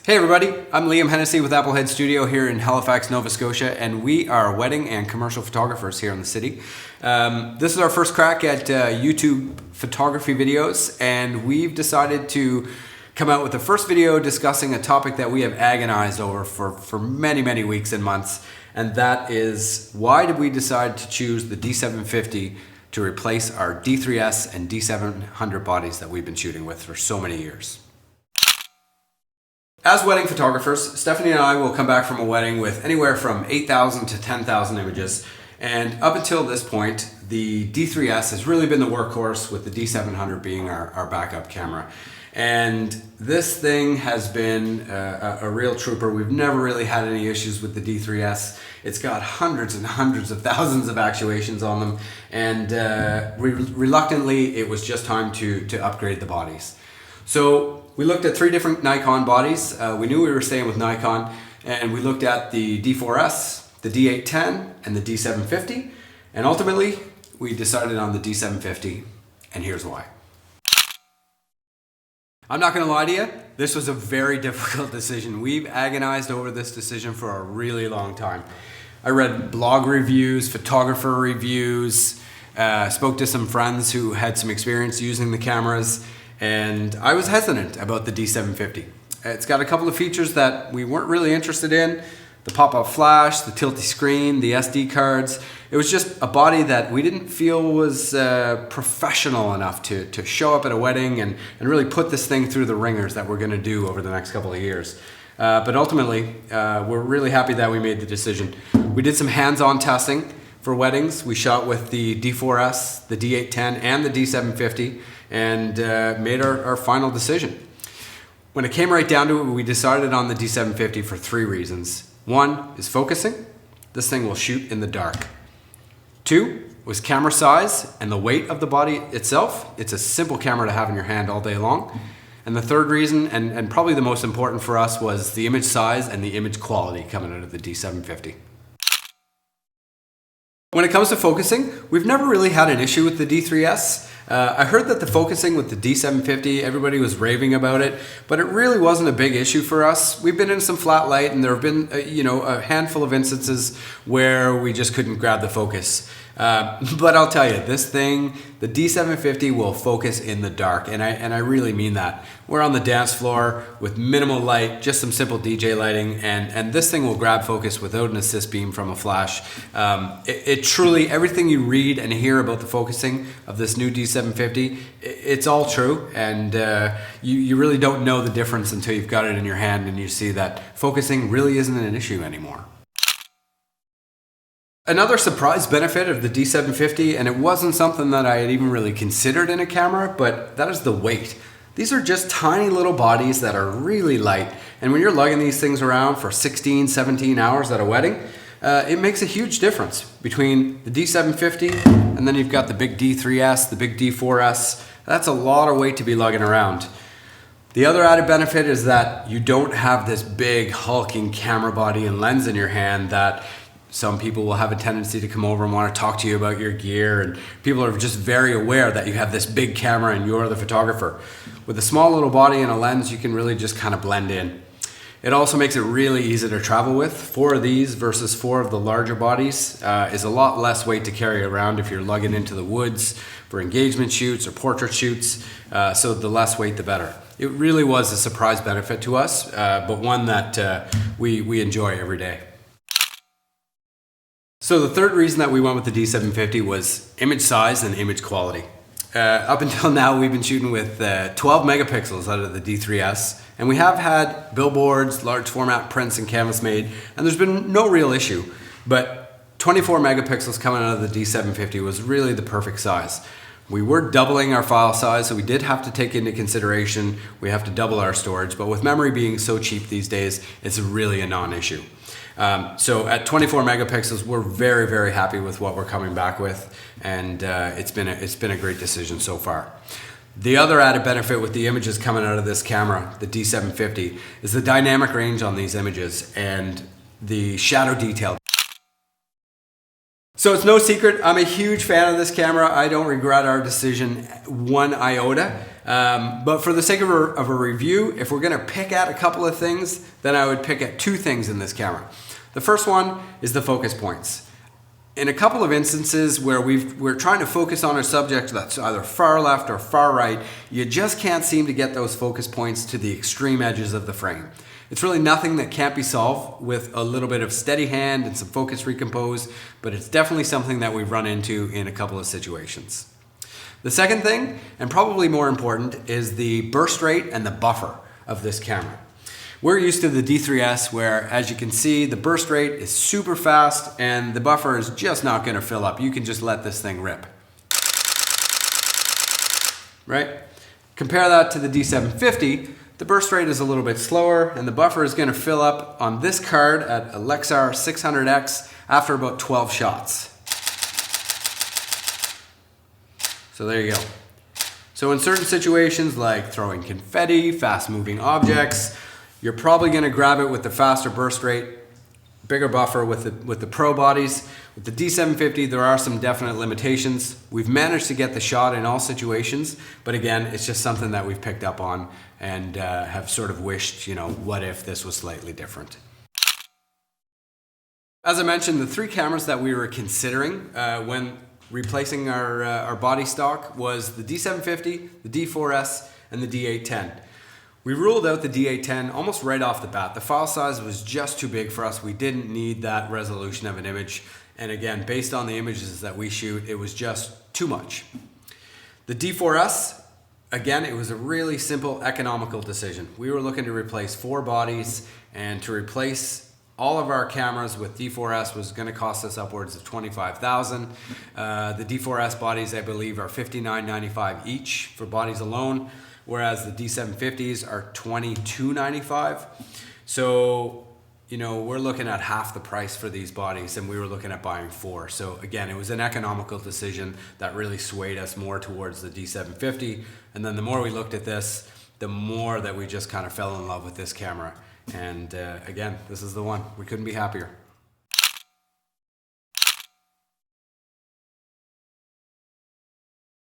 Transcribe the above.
Hey everybody, I'm Liam Hennessy with Applehead Studio here in Halifax, Nova Scotia, and we are wedding and commercial photographers here in the city. This is our first crack at YouTube photography videos, and we've decided to come out with the first video discussing a topic that we have agonized over for many weeks and months, and that is why did we decide to choose the D750 to replace our D3s and D700 bodies that we've been shooting with for so many years. As wedding photographers, Stephanie and I will come back from a wedding with anywhere from 8,000 to 10,000 images. And up until this point, the D3s has really been the workhorse, with the D700 being our backup camera. And this thing has been a real trooper. We've never really had any issues with the D3s. It's got hundreds and hundreds of thousands of actuations on them. And reluctantly, it was just time to upgrade the bodies. So we looked at 3 different Nikon bodies. We knew we were staying with Nikon, and we looked at the D4s, the D810, and the D750, and ultimately we decided on the D750, and here's why. I'm not going to lie to you, this was a very difficult decision. We've agonized over this decision for a really long time. I read blog reviews, photographer reviews, spoke to some friends who had some experience using the cameras, and I was hesitant about the D750. It's got a couple of features that we weren't really interested in. The pop-up flash, the tilty screen, the SD cards. It was just a body that we didn't feel was professional enough to show up at a wedding and really put this thing through the ringers that we're gonna do over the next couple of years. But ultimately, we're really happy that we made the decision. We did some hands-on testing for weddings. We shot with the D4s, the D810, and the D750, and made our final decision. When it came right down to it, we decided on the D750 for 3 reasons. 1 is focusing. This thing will shoot in the dark. 2 was camera size and the weight of the body itself. It's a simple camera to have in your hand all day long. And the 3rd reason, and probably the most important for us, was the image size and the image quality coming out of the D750. When it comes to focusing, we've never really had an issue with the D3s. I heard that the focusing with the D750, everybody was raving about it, but it really wasn't a big issue for us. We've been in some flat light, and there have been a handful of instances where we just couldn't grab the focus. But I'll tell you, this thing, the D750 will focus in the dark, and I really mean that. We're on the dance floor with minimal light, just some simple DJ lighting, and this thing will grab focus without an assist beam from a flash. It truly, everything you read and hear about the focusing of this new D750, it's all true, and you really don't know the difference until you've got it in your hand and you see that focusing really isn't an issue anymore. Another surprise benefit of the D750, and it wasn't something that I had even really considered in a camera, but that is the weight. These are just tiny little bodies that are really light, and when you're lugging these things around for 16, 17 hours at a wedding, it makes a huge difference between the D750 and then you've got the big D3s, the big D4s. That's a lot of weight to be lugging around. The other added benefit is that you don't have this big hulking camera body and lens in your hand that some people will have a tendency to come over and want to talk to you about your gear, and people are just very aware that you have this big camera and you're the photographer. With a small little body and a lens, you can really just kind of blend in. It also makes it really easy to travel with. 4 of these versus 4 of the larger bodies is a lot less weight to carry around if you're lugging into the woods for engagement shoots or portrait shoots, so the less weight the better. It really was a surprise benefit to us, but one that we enjoy every day. So the 3rd reason that we went with the D750 was image size and image quality. Up until now, we've been shooting with 12 megapixels out of the D3s, and we have had billboards, large format prints, and canvas made, and there's been no real issue. But 24 megapixels coming out of the D750 was really the perfect size. We were doubling our file size, so we did have to take into consideration we have to double our storage, but with memory being so cheap these days, it's really a non-issue. So at 24 megapixels, we're very happy with what we're coming back with, and it's been a great decision so far. The other added benefit with the images coming out of this camera, the D750, is the dynamic range on these images and the shadow detail. So it's no secret, I'm a huge fan of this camera. I don't regret our decision one iota. But for the sake of a review, if we're gonna pick at a couple of things, then I would pick at two things in this camera. The first one is the focus points. In a couple of instances where we're trying to focus on a subject that's either far left or far right, you just can't seem to get those focus points to the extreme edges of the frame. It's really nothing that can't be solved with a little bit of steady hand and some focus recompose, but it's definitely something that we've run into in a couple of situations. The second thing, and probably more important, is the burst rate and the buffer of this camera. We're used to the D3s where, as you can see, the burst rate is super fast and the buffer is just not gonna fill up. You can just let this thing rip. Right? Compare that to the D750, the burst rate is a little bit slower and the buffer is gonna fill up on this card at a Lexar 600X after about 12 shots. So there you go. So in certain situations like throwing confetti, fast moving objects, you're probably gonna grab it with the faster burst rate, bigger buffer with the Pro bodies. With the D750, there are some definite limitations. We've managed to get the shot in all situations, but again, it's just something that we've picked up on and have sort of wished, you know, what if this was slightly different? As I mentioned, the three cameras that we were considering when replacing our body stock was the D750, the D4s, and the D810. We ruled out the D810 almost right off the bat. The file size was just too big for us. We didn't need that resolution of an image. And again, based on the images that we shoot, it was just too much. The D4s, again, it was a really simple economical decision. We were looking to replace 4 bodies, and to replace all of our cameras with D4s was going to cost us upwards of $25,000. The D4s bodies, I believe, are $59.95 each for bodies alone, whereas the D750s are $22.95. So, you know, we're looking at half the price for these bodies, and we were looking at buying 4. So again, it was an economical decision that really swayed us more towards the D750. And then the more we looked at this, the more that we just kind of fell in love with this camera. And again, this is the one. We couldn't be happier.